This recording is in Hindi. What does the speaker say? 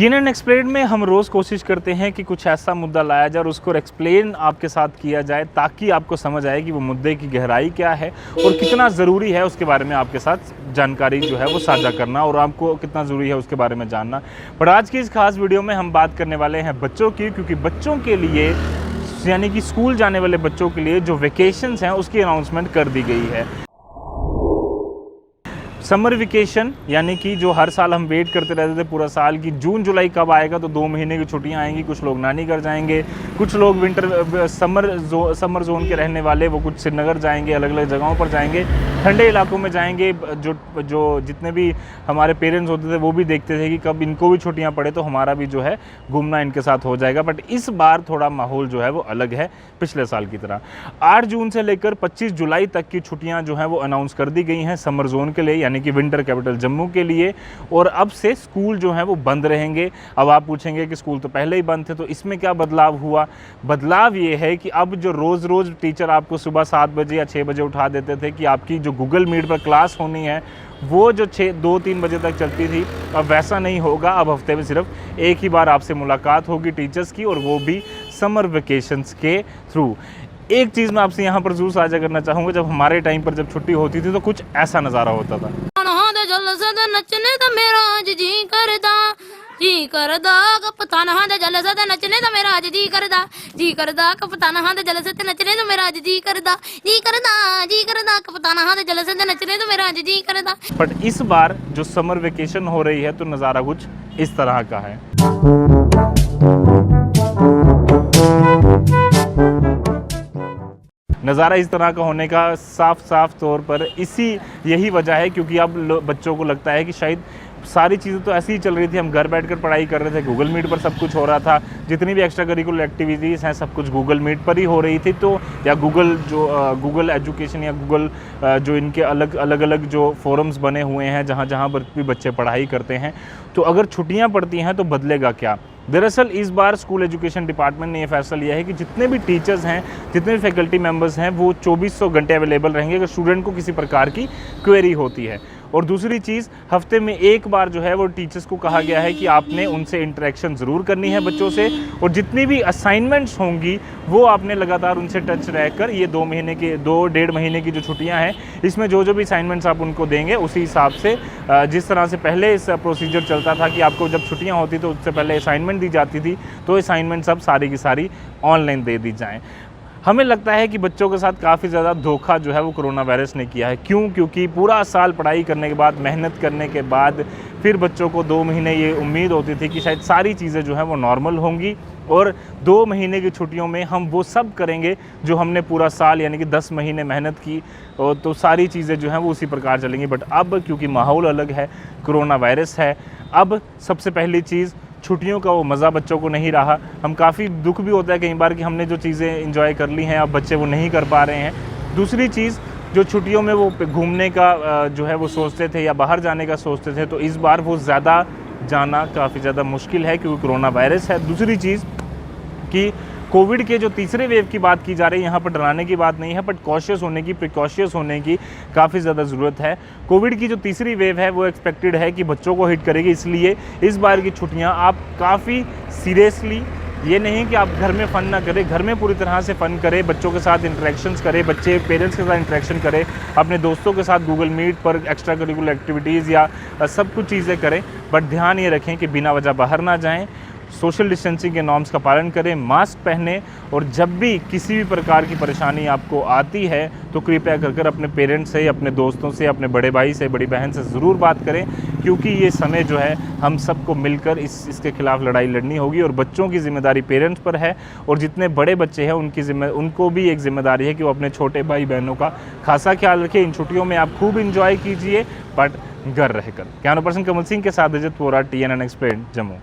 टीएनएन एक्सप्लेन में हम रोज़ कोशिश करते हैं कि कुछ ऐसा मुद्दा लाया जाए और उसको एक्सप्लेन आपके साथ किया जाए ताकि आपको समझ आए कि वो मुद्दे की गहराई क्या है और कितना ज़रूरी है उसके बारे में आपके साथ जानकारी जो है वो साझा करना और आपको कितना ज़रूरी है उसके बारे में जानना। पर आज की इस खास वीडियो में हम बात करने वाले हैं बच्चों की, क्योंकि बच्चों के लिए यानी कि स्कूल जाने वाले बच्चों के लिए जो वेकेशंस हैं उसकी अनाउंसमेंट कर दी गई है। समर वेकेशन यानी कि जो हर साल हम वेट करते रहते थे पूरा साल की जून जुलाई कब आएगा, तो 2 महीने की छुट्टियां आएंगी। कुछ लोग नानी घर जाएंगे, कुछ लोग समर जोन के रहने वाले वो कुछ श्रीनगर जाएंगे, अलग अलग जगहों पर जाएंगे, ठंडे इलाकों में जाएंगे। जो जितने भी हमारे पेरेंट्स होते थे वो भी देखते थे कि कब इनको भी छुट्टियाँ पड़े तो हमारा भी जो है घूमना इनके साथ हो जाएगा। बट इस बार थोड़ा माहौल जो है वो अलग है पिछले साल की तरह। 8 जून से लेकर 25 जुलाई तक की छुट्टियाँ जो हैं वो अनाउंस कर दी गई हैं समर जोन के लिए, यानी कि विंटर कैपिटल जम्मू के लिए। और अब से स्कूल जो हैं वो बंद रहेंगे। अब आप पूछेंगे कि स्कूल तो पहले ही बंद थे, तो इसमें क्या बदलाव हुआ? बदलाव ये है कि अब जो रोज़ टीचर आपको सुबह 7 बजे या 6 बजे उठा देते थे कि आपकी जो गूगल मीट पर क्लास होनी है वो जो 2-3 बजे तक चलती थी, अब वैसा नहीं होगा। अब हफ्ते में सिर्फ एक ही बार आपसे मुलाकात होगी टीचर्स की, और वो भी समर वेकेशंस के थ्रू। एक चीज़ मैं आपसे यहाँ पर ज़रूर साझा करना चाहूँगा, जब हमारे टाइम पर जब छुट्टी होती थी तो कुछ ऐसा नज़ारा होता था। नचने तो मेरा आज जी करदा कप्तान हां दे जल से नचने तो मेरा आज जी करदा कप्तान हां दे जल से नचने तो मेरा आज जी करदा कप्तान हां दे जल से नचने तो मेरा आज जी करदा। बट इस बार जो समर वेकेशन हो रही है तो नज़ारा कुछ इस तरह का है। नज़ारा इस तरह का होने का साफ तौर पर यही वजह है क्योंकि अब बच्चों को लगता है कि शायद सारी चीज़ें तो ऐसी ही चल रही थी, हम घर बैठकर पढ़ाई कर रहे थे, गूगल मीट पर सब कुछ हो रहा था, जितनी भी एक्स्ट्रा करिकुलर एक्टिविटीज़ हैं सब कुछ गूगल मीट पर ही हो रही थी। तो या गूगल एजुकेशन या गूगल जो इनके अलग जो फोरम्स बने हुए हैं जहाँ पर भी बच्चे पढ़ाई करते हैं, तो अगर छुट्टियाँ पड़ती हैं तो बदलेगा क्या? दरअसल इस बार स्कूल एजुकेशन डिपार्टमेंट ने यह फैसला लिया है कि जितने भी टीचर्स हैं, जितने भी फैकल्टी मेंबर्स हैं, वो 2400 घंटे अवेलेबल रहेंगे अगर स्टूडेंट को किसी प्रकार की क्वेरी होती है। और दूसरी चीज़, हफ्ते में एक बार जो है वो टीचर्स को कहा गया है कि आपने उनसे इंटरेक्शन ज़रूर करनी है बच्चों से, और जितनी भी असाइनमेंट्स होंगी वो आपने लगातार उनसे टच रहकर ये 2-1.5 महीने की जो छुट्टियां हैं इसमें जो भी असाइनमेंट्स आप उनको देंगे उसी हिसाब से जिस तरह से पहले इस प्रोसीजर चलता था कि आपको जब छुट्टियां होती तो उससे पहले असाइनमेंट दी जाती थी, तो असाइनमेंट्स अब सारी की सारी ऑनलाइन दे दी जाएँ। हमें लगता है कि बच्चों के साथ काफ़ी ज़्यादा धोखा जो है वो कोरोना वायरस ने किया है। क्यों? क्योंकि पूरा साल पढ़ाई करने के बाद, मेहनत करने के बाद फिर बच्चों को 2 महीने ये उम्मीद होती थी कि शायद सारी चीज़ें जो हैं वो नॉर्मल होंगी और 2 महीने की छुट्टियों में हम वो सब करेंगे जो हमने पूरा साल यानी कि 10 महीने मेहनत की, और तो सारी चीज़ें जो हैं वो उसी प्रकार चलेंगी। बट अब क्योंकि माहौल अलग है, कोरोना वायरस है, अब सबसे पहली चीज़ छुट्टियों का वो मज़ा बच्चों को नहीं रहा। हम काफ़ी दुख भी होता है कई बार कि हमने जो चीज़ें एंजॉय कर ली हैं अब बच्चे वो नहीं कर पा रहे हैं। दूसरी चीज़, जो छुट्टियों में वो घूमने का जो है वो सोचते थे या बाहर जाने का सोचते थे, तो इस बार वो ज़्यादा जाना काफ़ी ज़्यादा मुश्किल है क्योंकि कोरोना वायरस है। दूसरी चीज़ कि कोविड के जो तीसरे वेव की बात की जा रही है, यहाँ पर डराने की बात नहीं है, बट कॉशियस होने की, प्रिकॉशियस होने की काफ़ी ज़्यादा ज़रूरत है। कोविड की जो तीसरी वेव है वो एक्सपेक्टेड है कि बच्चों को हिट करेगी, इसलिए इस बार की छुट्टियाँ आप काफ़ी सीरियसली, ये नहीं कि आप घर में फ़न ना करें, घर में पूरी तरह से फ़न करें, बच्चों के साथ इंटरेक्शंस करें, बच्चे पेरेंट्स के साथ इंटरेक्शन करें, अपने दोस्तों के साथ गूगल मीट पर एक्स्ट्रा करिकुलर एक्टिविटीज़ या सब कुछ चीज़ें करें। बट ध्यान ये रखें कि बिना वजह बाहर ना जाएँ, सोशल डिस्टेंसिंग के नॉर्म्स का पालन करें, मास्क पहनें, और जब भी किसी भी प्रकार की परेशानी आपको आती है तो कृपया कर अपने पेरेंट्स से, अपने दोस्तों से, अपने बड़े भाई से, बड़ी बहन से ज़रूर बात करें, क्योंकि ये समय जो है हम सबको मिलकर इसके खिलाफ़ लड़ाई लड़नी होगी। और बच्चों की ज़िम्मेदारी पेरेंट्स पर है, और जितने बड़े बच्चे हैं उनको भी एक ज़िम्मेदारी है कि वो अपने छोटे भाई बहनों का खासा ख्याल रखें। इन छुट्टियों में आप खूब इंजॉय कीजिए, बट घर रहकर। कैमरा पर्सन कमल सिंह के साथ अजित वोरा, टीएनएन एक्सप्लेन, जम्मू।